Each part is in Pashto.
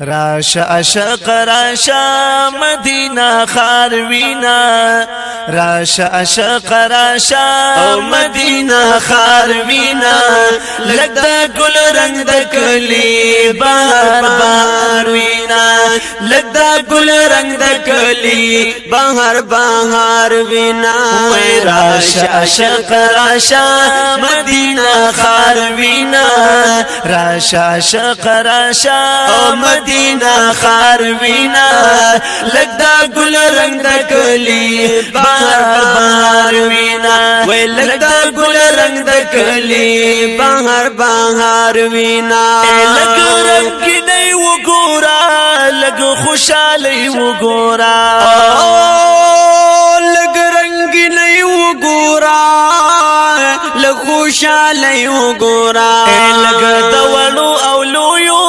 راشا عشق راشا مدینہ خار وینا راشا عشق راشا مدینہ خار وینا لگدا گل رنگ دکلی بہار بہار وینا لگدا گل رنگ دکلی بہار بہار وینا راشا عشق راشا مدینہ خار وینا راشا عشق راشا مدینہ خار وینا لگدا گل رنگ دکلی بہار بہار وینا وے لگدا گل رنگ دکلی بہار بہار وینا لگ رنگ نہیں وہ گورا لگ خوشالی وہ گورا لگ رنگ نہیں وہ گورا لگ خوشالی وہ گورا لگ دوڑو اولویو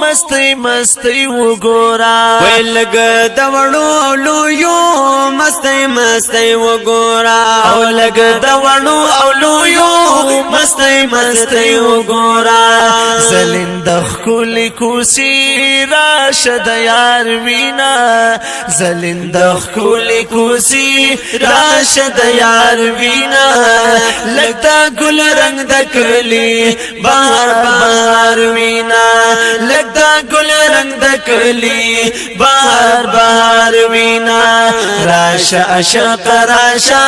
مستی مستی وګورا وای لګ دوړو اولویو مستی مستی وګورا او لګ دوړو اولویو مستی مستی وګورا زلند خل کوسی راشد یار وینا زلند خل کوسی راشد یار وینا لگتا گل رنگ دکلی بہار بہار وینا لگتا گل رنگ دکلی بہار بہار وینا راشا عشق راشا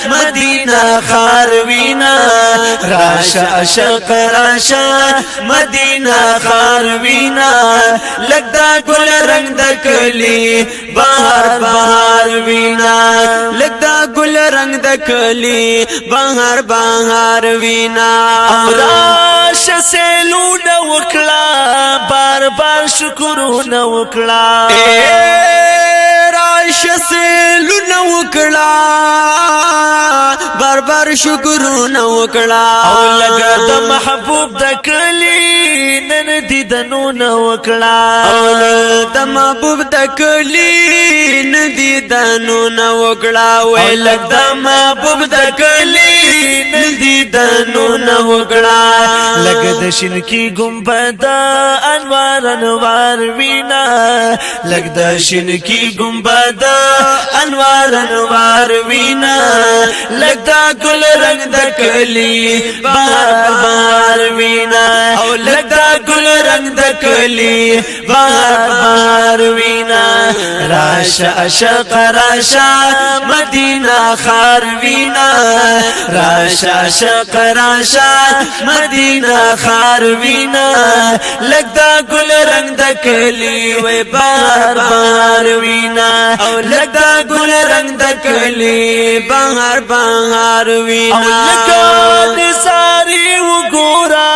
مدینہ خار وینا راشا عشق راشا مدینہ خار وینا لگتا گل رنگ دکلی بہار بہار وینا لگتا گل رنگ دکلی بہار بہار وینا راشا سے لونا وکلا بار بار شکرونه وکړه راشه سیلونه وکړه بار بار شکرونه وکړه او لګا د محبوب د کلی نن دیدنونه وکړه او د محبوب د کلی نن دیدنونه وکړه وای لګ د محبوب د کلی نن دیدنونه وکړه لګ د شینکی گنبد انوار انوار وینا لگ دا شنکی گنبد انوار انوار وینا لگ دا گل رنگ دکلی بہار بہار وینا او لگ دا گل رنگ دکلی بہار بہار وینا راشا عشق راشا مدینہ خار وینا راشا عشق راشا مدینہ خار وینا لگدا گل رنگ دکلی وے بہار بہار وینا او لگدا گل رنگ دکلی بہار بہار وینا او لگا ساری و گورا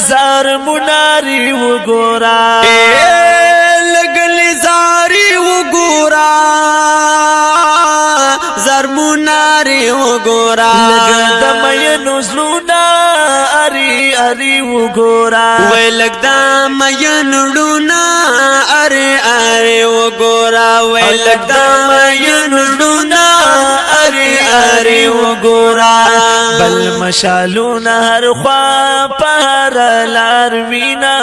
زار مناری و گورا لگلی زاری و گورا زار مناری و گورا لگدا مینو زلونا اری اری وګورا وای لګدا مین لونا اری اری وګورا وای لګدا مین لونا اری اری وګورا بل مشالونا هر خوا پر لار وینا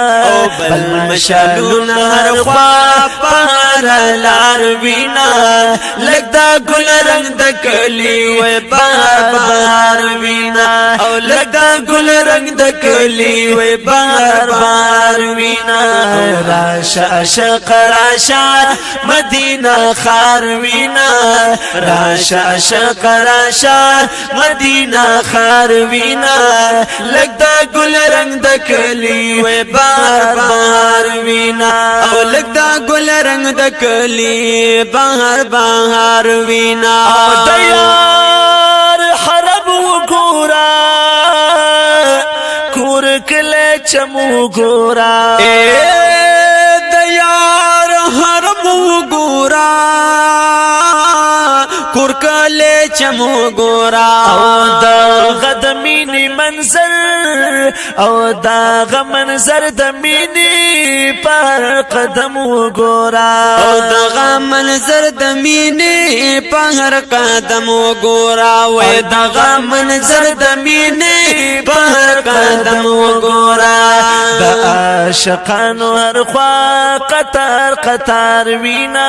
بل مشالونا هر خوا پر لار وینا لګدا ګل رنگ دکلی وای بہار بہار وینا او لګدا گل رنگ دکلی وی بہار بہار وینا راشا عشق راشا مدینہ خار وینا راشا عشق راشا مدینہ خار وینا لگدا گل رنگ دکلی وی بہار بہار وینا او لگدا گل رنگ دکلی بہار بہار وینا دیار حرب وګورا کله چمو ګورا د یار حرم ګورا کور کله چمو ګورا او د غدمینی منظر او دا غمنظر د مینی پر قدم ګورا او د غمنظر د مینی پر بهر قدم وګورا وې دغه منظر د مینې بهر قدم وګورا د عاشقانو هر خوا قطار قطار وینا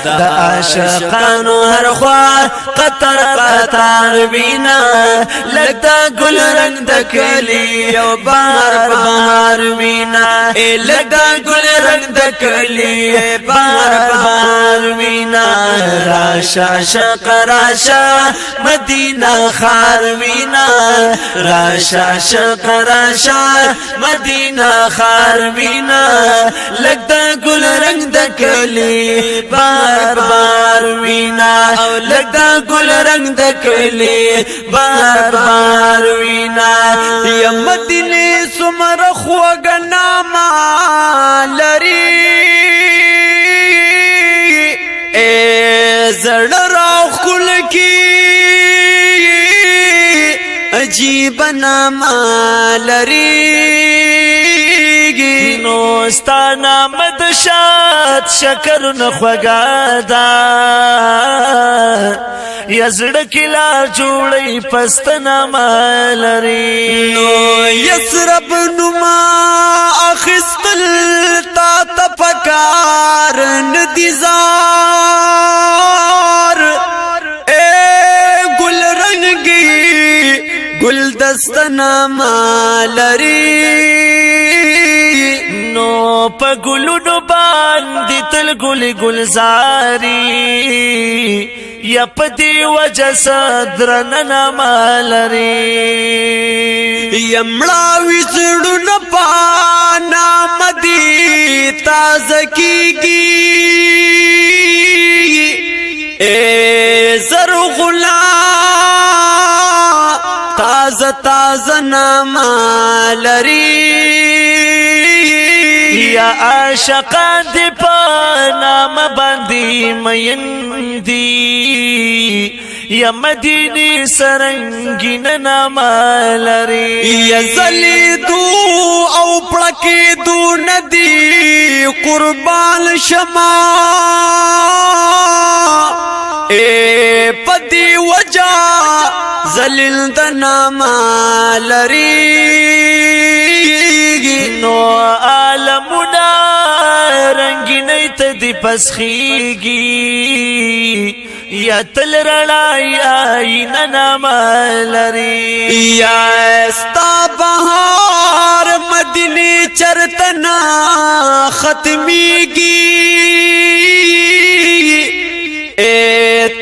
د عاشقانو هر خوا قطار قطار وینا لګدا ګل رنگ د کلی او بهر بهر وینا لګدا ګل رنگ د کلی بهر بهر وینا راشا عاشق راشا مدینہ خار وینا راشا عاشق راشا مدینہ خار وینا لگدا گل رنگ د کلی بار بار وینا او لگدا گل رنگ د کلی بار بار وینا یا مدینه سمر خوګنا ما لري زړه را خل کی عجیب نام لري نو ستانا مدشات شکر نخوگادا یزړه کلا جوړی پستنا مالری نو یسرب نما اخستل تا تفکار ندیزار گل رنگی گل دستنا مالری نو پا گلونو باندی تل گل گلزاری یا پدی وجہ صدرننا مالری یمڑاوی زڑن پانا مدی تازکی گی زر غلا تاز نامالری یا عاشقان دی پانام باندی مین دی یا مدینی سرنگین نامالری یا زلیدو او پڑکیدو ندی قربان شما پدی وجہ زلیل دنا مالری نو عالمنا رنگینی تا دی پسخیگی یا تل رڑائی آئینا مالری یا استا بہار مدنی چرتنا ختمی گی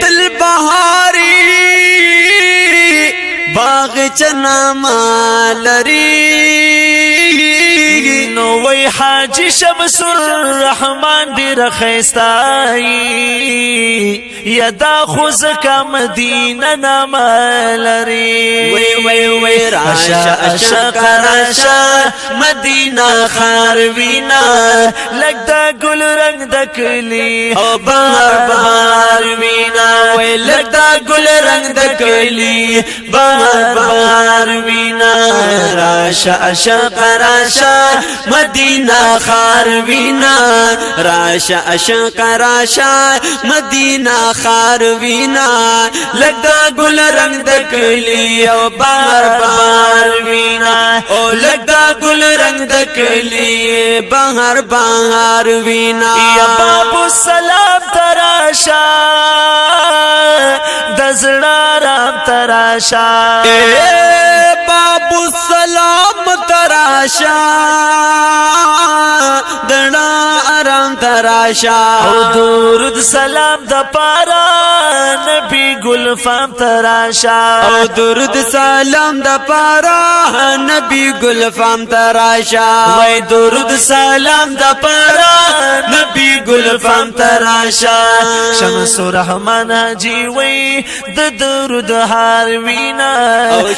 تل بہاری باغ چنا مالری نو وی حاجی شمس الرحمن دیر خیستائی یدا خوز کا مدینہ نامالری وی راشا عاشق راشا مدینہ خاروینا لگدا گل رنگ دکلی او بہر بہر وینا وی لگدا گل رنگ دکلی بہر بہر وینا راشا عاشق راشا مدینہ خاروینا راشا عاشق راشا مدینہ خاروینا لگدا گل رنگ دکلی او بہر بہر وینا او لگدا گل رنگ دکلی بہر بہر وینا یا بابو السلام تراشا دزڑا رام تراشا بابو السلام تراشا دنا آرام تراشا او درود سلام د پارا نبی گل فام تراشا او درود سلام د پارا نبی گل فام تراشا وای درود سلام د پارا نبی گل فام تراشا شمس الرحمن حاجی وای د درود هار وینا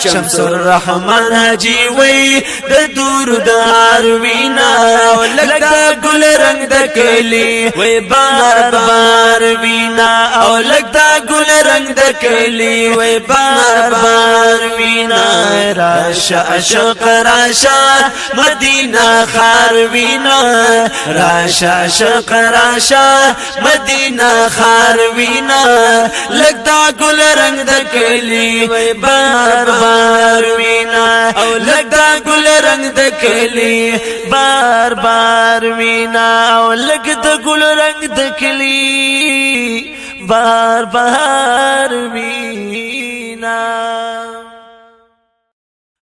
شمس الرحمن حاجی وای د درود هار وینا لگدا ګل رنگ د کلی وای بار بار وینا او لګ دا ګل رنگ د کلی وای بار بار وینا راشه عشق راشه مدینه خار وینا راشه عشق راشه مدینه خار وینا لګ دا ګل رنگ د کلی وای بار بار وینا او لګ دا ګل رنگ د کلی بار بار وینا او لګ دا ګل رنگ د کلی بار بار وینا